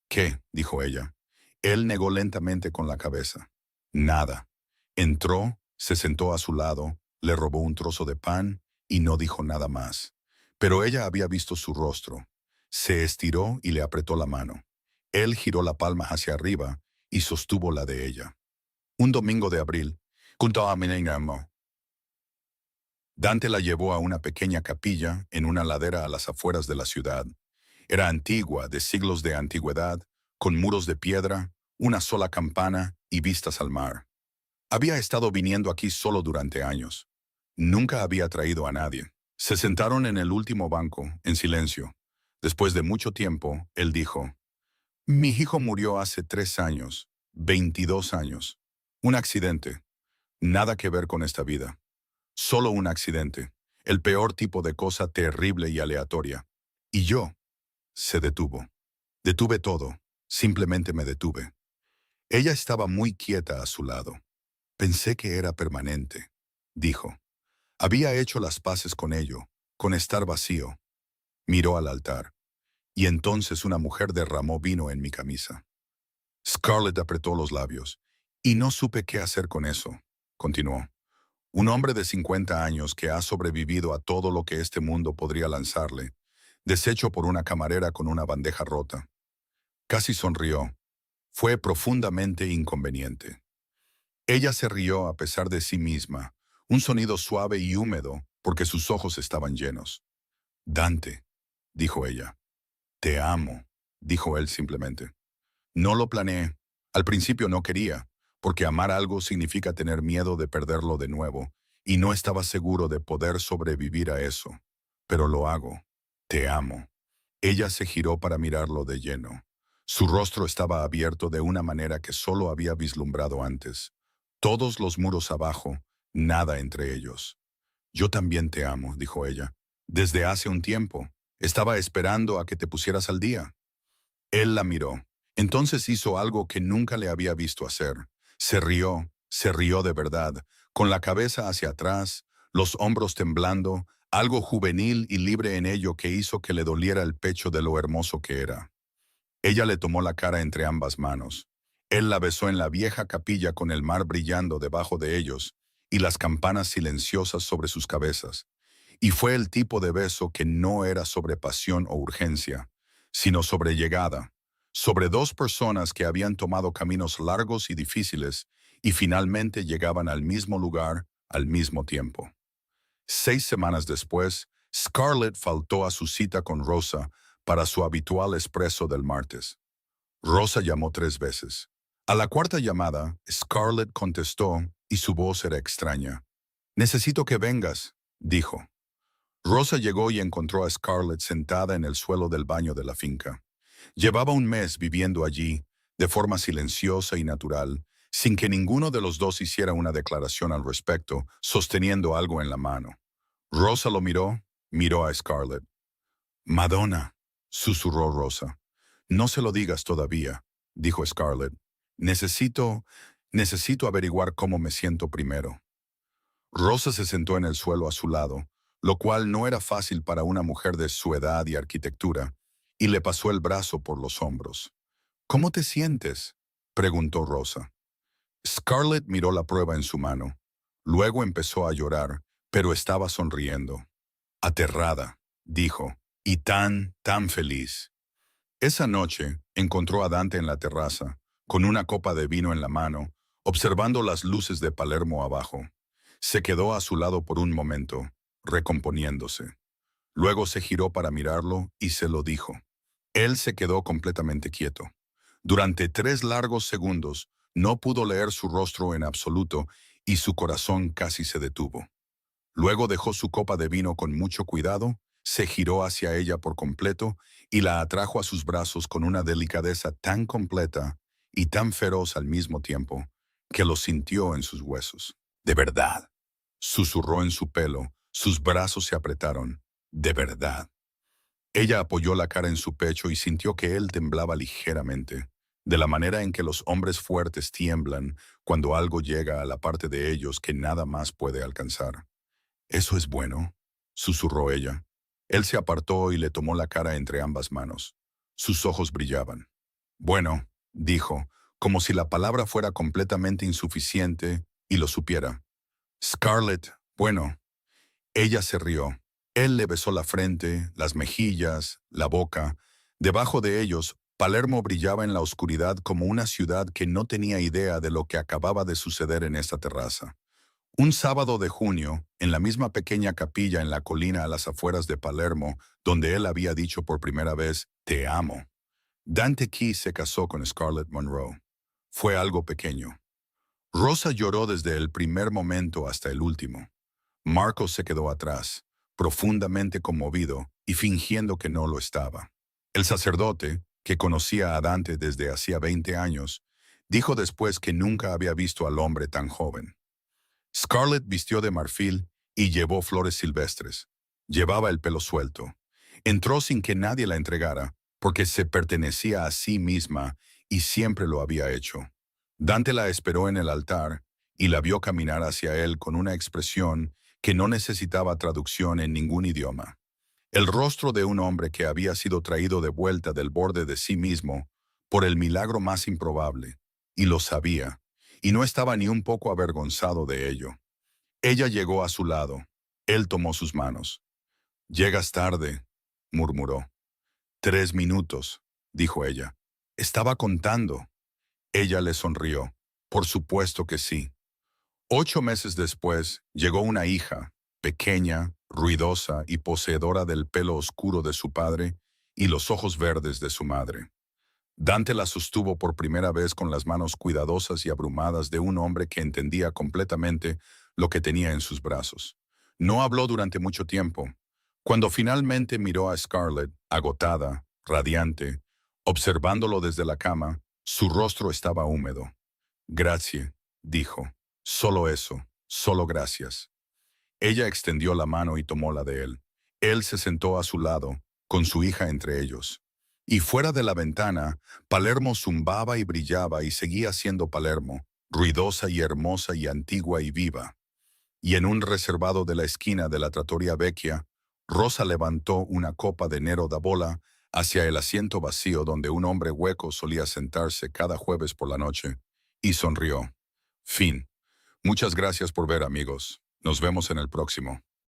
¿Qué?, dijo ella. Él negó lentamente con la cabeza. Nada. Entró, se sentó a su lado, le robó un trozo de pan y no dijo nada más. Pero ella había visto su rostro. Se estiró y le apretó la mano. Él giró la palma hacia arriba y sostuvo la de ella. Un domingo de abril, junto a Minenamo, Dante la llevó a una pequeña capilla en una ladera a las afueras de la ciudad. Era antigua, de siglos de antigüedad, con muros de piedra, una sola campana y vistas al mar. Había estado viniendo aquí solo durante años. Nunca había traído a nadie. Se sentaron en el último banco, en silencio. Después de mucho tiempo, él dijo: Mi hijo murió hace 3 años, 22 años. Un accidente. Nada que ver con esta vida. Solo un accidente. El peor tipo de cosa terrible y aleatoria. Y yo. Se detuvo. Detuve todo. Simplemente me detuve. Ella estaba muy quieta a su lado. Pensé que era permanente, dijo. Había hecho las paces con ello, con estar vacío. Miró al altar. Y entonces una mujer derramó vino en mi camisa. Scarlett apretó los labios. Y no supe qué hacer con eso, continuó. Un hombre de 50 años que ha sobrevivido a todo lo que este mundo podría lanzarle, deshecho por una camarera con una bandeja rota. Casi sonrió. Fue profundamente inconveniente. Ella se rió a pesar de sí misma, un sonido suave y húmedo, porque sus ojos estaban llenos. Dante, dijo ella. Te amo, dijo él simplemente. No lo planeé. Al principio no quería, porque amar algo significa tener miedo de perderlo de nuevo, y no estaba seguro de poder sobrevivir a eso. Pero lo hago. Te amo. Ella se giró para mirarlo de lleno. Su rostro estaba abierto de una manera que solo había vislumbrado antes. Todos los muros abajo, nada entre ellos. Yo también te amo, dijo ella. Desde hace un tiempo. Estaba esperando a que te pusieras al día. Él la miró. Entonces hizo algo que nunca le había visto hacer. Se rió de verdad, con la cabeza hacia atrás, los hombros temblando, algo juvenil y libre en ello que hizo que le doliera el pecho de lo hermoso que era. Ella le tomó la cara entre ambas manos. Él la besó en la vieja capilla con el mar brillando debajo de ellos y las campanas silenciosas sobre sus cabezas. Y fue el tipo de beso que no era sobre pasión o urgencia, sino sobre llegada, sobre dos personas que habían tomado caminos largos y difíciles y finalmente llegaban al mismo lugar al mismo tiempo. 6 semanas después, Scarlett faltó a su cita con Rosa para su habitual expreso del martes. Rosa llamó 3 veces. A la cuarta llamada, Scarlett contestó y su voz era extraña. «Necesito que vengas», dijo. Rosa llegó y encontró a Scarlett sentada en el suelo del baño de la finca. Llevaba un mes viviendo allí, de forma silenciosa y natural, sin que ninguno de los dos hiciera una declaración al respecto, sosteniendo algo en la mano. Rosa lo miró a Scarlett. «Madonna», susurró Rosa. «No se lo digas todavía», dijo Scarlett. Necesito averiguar cómo me siento primero». Rosa se sentó en el suelo a su lado, lo cual no era fácil para una mujer de su edad y arquitectura, y le pasó el brazo por los hombros. «¿Cómo te sientes?», preguntó Rosa. Scarlett miró la prueba en su mano. Luego empezó a llorar, pero estaba sonriendo. «Aterrada», dijo, «y tan feliz». Esa noche encontró a Dante en la terraza, con una copa de vino en la mano, observando las luces de Palermo abajo. Se quedó a su lado por un momento, recomponiéndose. Luego se giró para mirarlo y se lo dijo. Él se quedó completamente quieto. Durante 3 largos segundos no pudo leer su rostro en absoluto y su corazón casi se detuvo. Luego dejó su copa de vino con mucho cuidado, se giró hacia ella por completo y la atrajo a sus brazos con una delicadeza tan completa y tan feroz al mismo tiempo, que lo sintió en sus huesos. «De verdad», susurró en su pelo, sus brazos se apretaron. «De verdad». Ella apoyó la cara en su pecho y sintió que él temblaba ligeramente, de la manera en que los hombres fuertes tiemblan cuando algo llega a la parte de ellos que nada más puede alcanzar. «Eso es bueno», susurró ella. Él se apartó y le tomó la cara entre ambas manos. Sus ojos brillaban. «Bueno», dijo, como si la palabra fuera completamente insuficiente y lo supiera. «Scarlett, bueno». Ella se rió. Él le besó la frente, las mejillas, la boca. Debajo de ellos, Palermo brillaba en la oscuridad como una ciudad que no tenía idea de lo que acababa de suceder en esta terraza. Un sábado de junio, en la misma pequeña capilla en la colina a las afueras de Palermo, donde él había dicho por primera vez, «Te amo», Dante Key se casó con Scarlett Monroe. Fue algo pequeño. Rosa lloró desde el primer momento hasta el último. Marcos se quedó atrás, profundamente conmovido y fingiendo que no lo estaba. El sacerdote, que conocía a Dante desde hacía 20 años, dijo después que nunca había visto al hombre tan joven. Scarlett vistió de marfil y llevó flores silvestres. Llevaba el pelo suelto. Entró sin que nadie la entregara, porque se pertenecía a sí misma y siempre lo había hecho. Dante la esperó en el altar y la vio caminar hacia él con una expresión que no necesitaba traducción en ningún idioma. El rostro de un hombre que había sido traído de vuelta del borde de sí mismo por el milagro más improbable, y lo sabía, y no estaba ni un poco avergonzado de ello. Ella llegó a su lado. Él tomó sus manos. «Llegas tarde», murmuró. «3 minutos», dijo ella. «Estaba contando». Ella le sonrió. «Por supuesto que sí». 8 meses después, llegó una hija, pequeña, ruidosa y poseedora del pelo oscuro de su padre y los ojos verdes de su madre. Dante la sostuvo por primera vez con las manos cuidadosas y abrumadas de un hombre que entendía completamente lo que tenía en sus brazos. No habló durante mucho tiempo. Cuando finalmente miró a Scarlett, agotada, radiante, observándolo desde la cama, su rostro estaba húmedo. «Gracias», dijo. «Solo eso, solo gracias». Ella extendió la mano y tomó la de él. Él se sentó a su lado, con su hija entre ellos. Y fuera de la ventana, Palermo zumbaba y brillaba y seguía siendo Palermo, ruidosa y hermosa y antigua y viva. y en un reservado de la esquina de la trattoria vecchia, Rosa levantó una copa de Nero da Bola hacia el asiento vacío donde un hombre hueco solía sentarse cada jueves por la noche, y sonrió. Fin. Muchas gracias por ver, amigos. Nos vemos en el próximo.